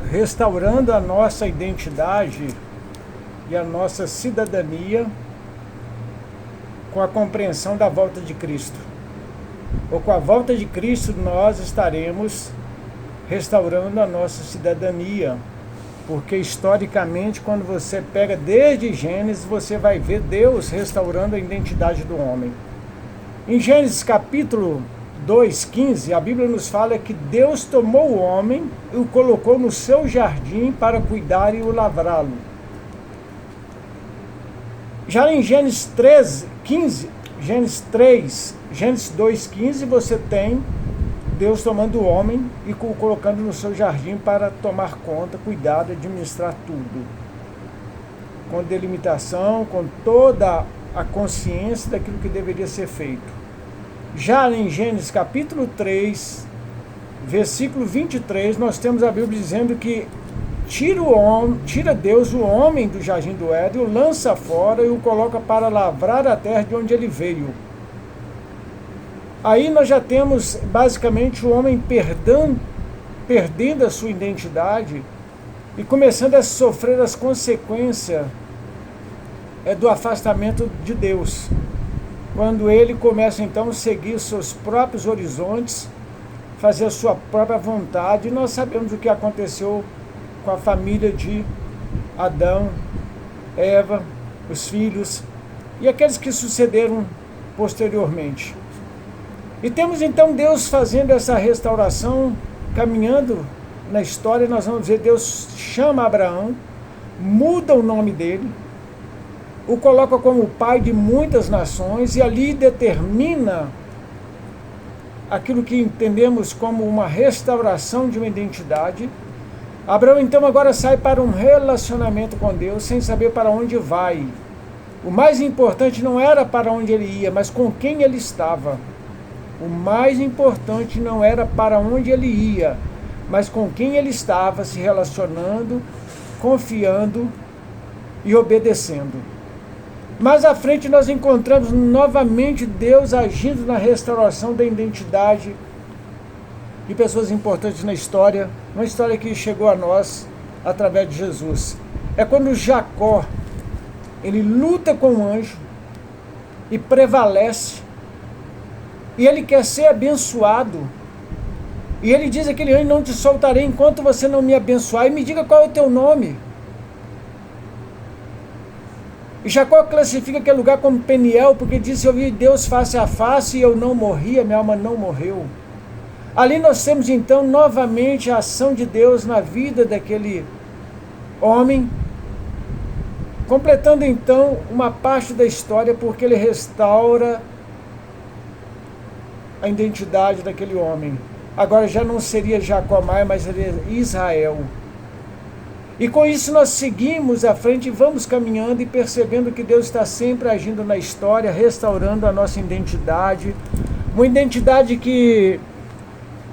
restaurando a nossa identidade e a nossa cidadania com a compreensão da volta de Cristo. Ou com a volta de Cristo nós estaremos restaurando a nossa cidadania, porque historicamente, quando você pega desde Gênesis, você vai ver Deus restaurando a identidade do homem. Em Gênesis capítulo 2:15, a Bíblia nos fala que Deus tomou o homem e o colocou no seu jardim para cuidar e o lavrá-lo. Já em Gênesis 2:15, você tem Deus tomando o homem e o colocando no seu jardim para tomar conta, cuidar, administrar tudo. Com delimitação, com toda a consciência daquilo que deveria ser feito. Já em Gênesis capítulo 3, versículo 23, nós temos a Bíblia dizendo que tira Deus o homem do jardim do Éden, o lança fora e o coloca para lavrar a terra de onde ele veio. Aí nós já temos basicamente o homem perdendo a sua identidade e começando a sofrer as consequências do afastamento de Deus. Quando ele começa então a seguir seus próprios horizontes, fazer a sua própria vontade, e nós sabemos o que aconteceu com a família de Adão, Eva, os filhos e aqueles que sucederam posteriormente. E temos então Deus fazendo essa restauração, caminhando na história. Nós vamos ver, Deus chama Abraão, muda o nome dele, o coloca como pai de muitas nações e ali determina aquilo que entendemos como uma restauração de uma identidade. Abraão então agora sai para um relacionamento com Deus sem saber para onde vai. O mais importante não era para onde ele ia, mas com quem ele estava. O mais importante não era para onde ele ia, mas com quem ele estava se relacionando, confiando e obedecendo. Mais à frente nós encontramos novamente Deus agindo na restauração da identidade de pessoas importantes na história, uma história que chegou a nós através de Jesus. É quando Jacó, ele luta com o anjo e prevalece, e ele quer ser abençoado, e ele diz aquele anjo: não te soltarei enquanto você não me abençoar, e me diga qual é o teu nome. E Jacó classifica aquele lugar como Peniel, porque disse: eu vi Deus face a face e eu não morri, a minha alma não morreu. Ali nós temos então novamente a ação de Deus na vida daquele homem, completando então uma parte da história, porque ele restaura a identidade daquele homem. Agora já não seria Jacó mais, mas seria Israel. E com isso nós seguimos à frente e vamos caminhando e percebendo que Deus está sempre agindo na história, restaurando a nossa identidade, uma identidade que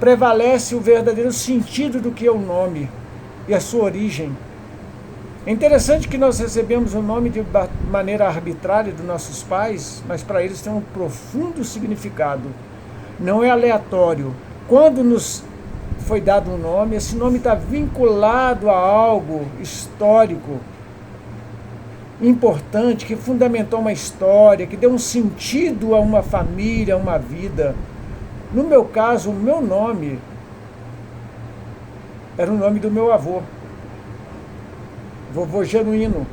prevalece o verdadeiro sentido do que é o nome e a sua origem. É interessante que nós recebemos o nome de maneira arbitrária dos nossos pais, mas para eles tem um profundo significado. Não é aleatório. Quando nos foi dado um nome, esse nome está vinculado a algo histórico, importante, que fundamentou uma história, que deu um sentido a uma família, a uma vida. No meu caso, o meu nome era o nome do meu avô, vovô Genuíno.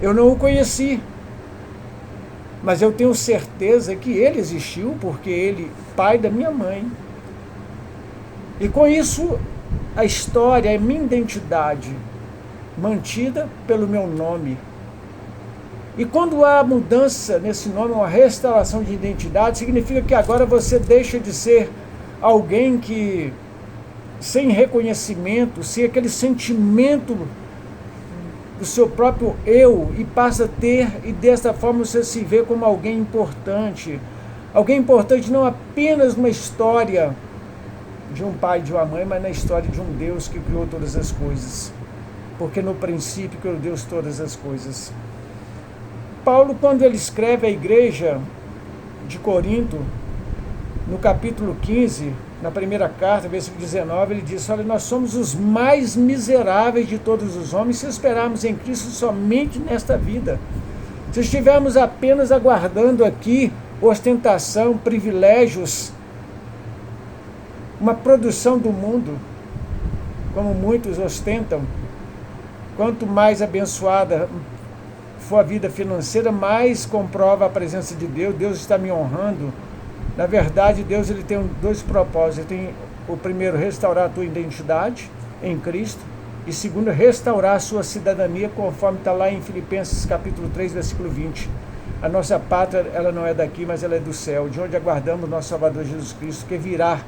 Eu não o conheci, mas eu tenho certeza que ele existiu, porque ele, pai da minha mãe. E com isso, a história é minha identidade, mantida pelo meu nome. E quando há mudança nesse nome, uma restauração de identidade, significa que agora você deixa de ser alguém que, sem reconhecimento, sem aquele sentimento do seu próprio eu, e passa a ter, e desta forma você se vê como alguém importante. Alguém importante não apenas numa história de um pai e de uma mãe, mas na história de um Deus que criou todas as coisas. Porque no princípio criou Deus todas as coisas. Paulo, quando ele escreve à igreja de Corinto, no capítulo 15, na primeira carta, versículo 19, ele diz: olha, nós somos os mais miseráveis de todos os homens se esperarmos em Cristo somente nesta vida. Se estivermos apenas aguardando aqui ostentação, privilégios, uma produção do mundo, como muitos ostentam, quanto mais abençoada for a vida financeira, mais comprova a presença de Deus. Deus está me honrando. Na verdade, Deus ele tem dois propósitos. Ele tem o primeiro, restaurar a tua identidade em Cristo, e segundo, restaurar a sua cidadania, conforme está lá em Filipenses capítulo 3, versículo 20. A nossa pátria, ela não é daqui, mas ela é do céu, de onde aguardamos nosso Salvador Jesus Cristo, que virá,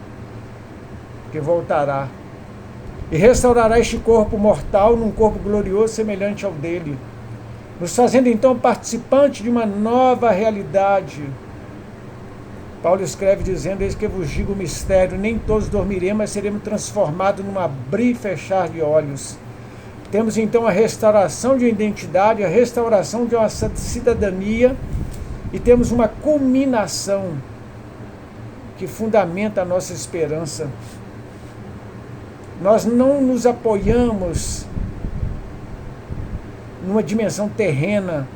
que voltará, e restaurará este corpo mortal num corpo glorioso semelhante ao dele, nos fazendo então participante de uma nova realidade. Paulo escreve dizendo: eis que vos digo o mistério, nem todos dormiremos, mas seremos transformados num abrir e fechar de olhos. Temos então a restauração de uma identidade, a restauração de uma cidadania, e temos uma culminação que fundamenta a nossa esperança. Nós não nos apoiamos numa dimensão terrena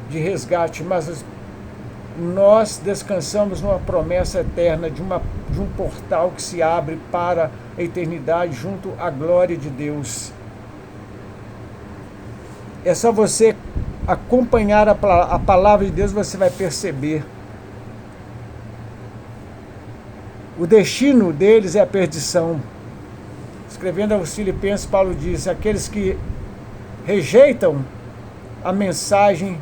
de resgate, mas nós descansamos numa promessa eterna de um portal que se abre para a eternidade junto à glória de Deus. É só você acompanhar a palavra de Deus, você vai perceber. O destino deles é a perdição. Escrevendo aos Filipenses, Paulo diz: aqueles que rejeitam a mensagem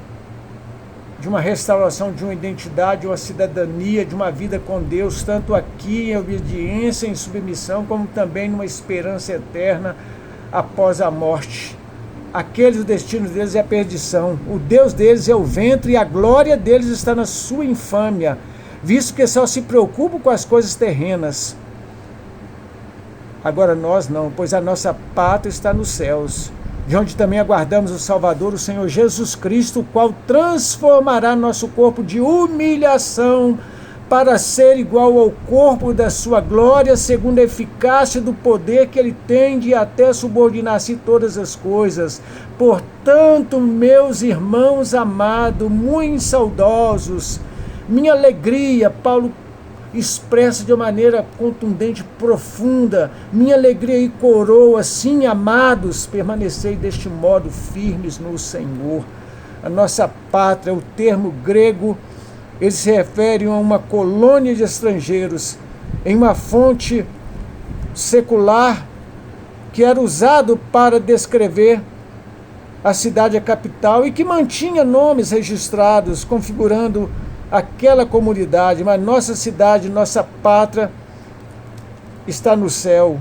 de uma restauração de uma identidade, de uma cidadania, de uma vida com Deus, tanto aqui em obediência, em submissão, como também numa esperança eterna após a morte. Aqueles, o destino deles é a perdição. O Deus deles é o ventre, e a glória deles está na sua infâmia, visto que só se preocupam com as coisas terrenas. Agora nós não, pois a nossa pátria está nos céus, de onde também aguardamos o Salvador, o Senhor Jesus Cristo, o qual transformará nosso corpo de humilhação para ser igual ao corpo da sua glória, segundo a eficácia do poder que ele tem de até subordinar-se todas as coisas. Portanto, meus irmãos amados, muito saudosos, minha alegria, Paulo expressa de uma maneira contundente, profunda, minha alegria e coroa, sim, amados, permanecei deste modo firmes no Senhor. A nossa pátria, o termo grego, ele se refere a uma colônia de estrangeiros, em uma fonte secular, que era usado para descrever a cidade, a capital, e que mantinha nomes registrados, configurando aquela comunidade. Mas nossa cidade, nossa pátria está no céu,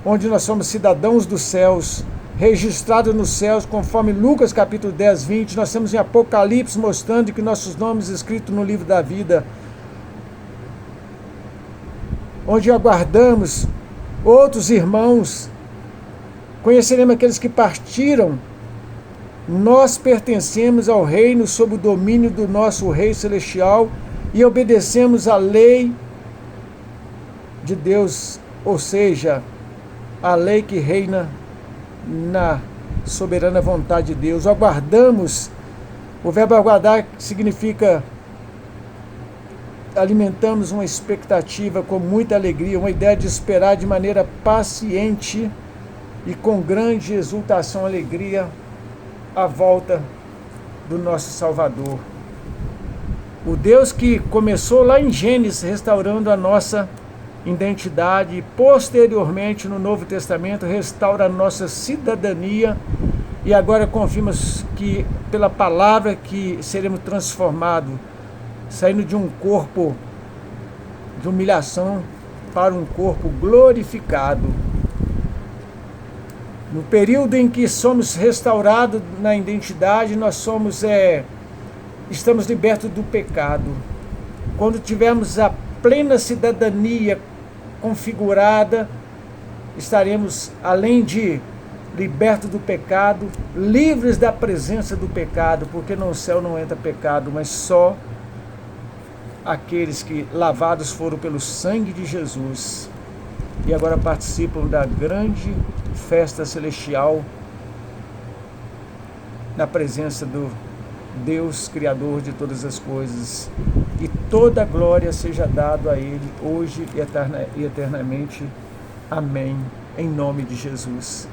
onde nós somos cidadãos dos céus, registrados nos céus, conforme Lucas capítulo 10, 20, nós temos em Apocalipse mostrando que nossos nomes escritos no livro da vida, onde aguardamos outros irmãos, conheceremos aqueles que partiram. Nós pertencemos ao reino sob o domínio do nosso Rei Celestial e obedecemos à lei de Deus, ou seja, a lei que reina na soberana vontade de Deus. Aguardamos, o verbo aguardar significa alimentamos uma expectativa com muita alegria, uma ideia de esperar de maneira paciente e com grande exultação, alegria, a volta do nosso Salvador. O Deus que começou lá em Gênesis, restaurando a nossa identidade, e posteriormente no Novo Testamento restaura a nossa cidadania, e agora confirma que pela palavra que seremos transformados, saindo de um corpo de humilhação para um corpo glorificado. No período em que somos restaurados na identidade, nós estamos libertos do pecado. Quando tivermos a plena cidadania configurada, estaremos, além de libertos do pecado, livres da presença do pecado, porque no céu não entra pecado, mas só aqueles que lavados foram pelo sangue de Jesus e agora participam da grande festa celestial na presença do Deus Criador de todas as coisas. E toda a glória seja dado a Ele, hoje e eternamente. Amém. Em nome de Jesus.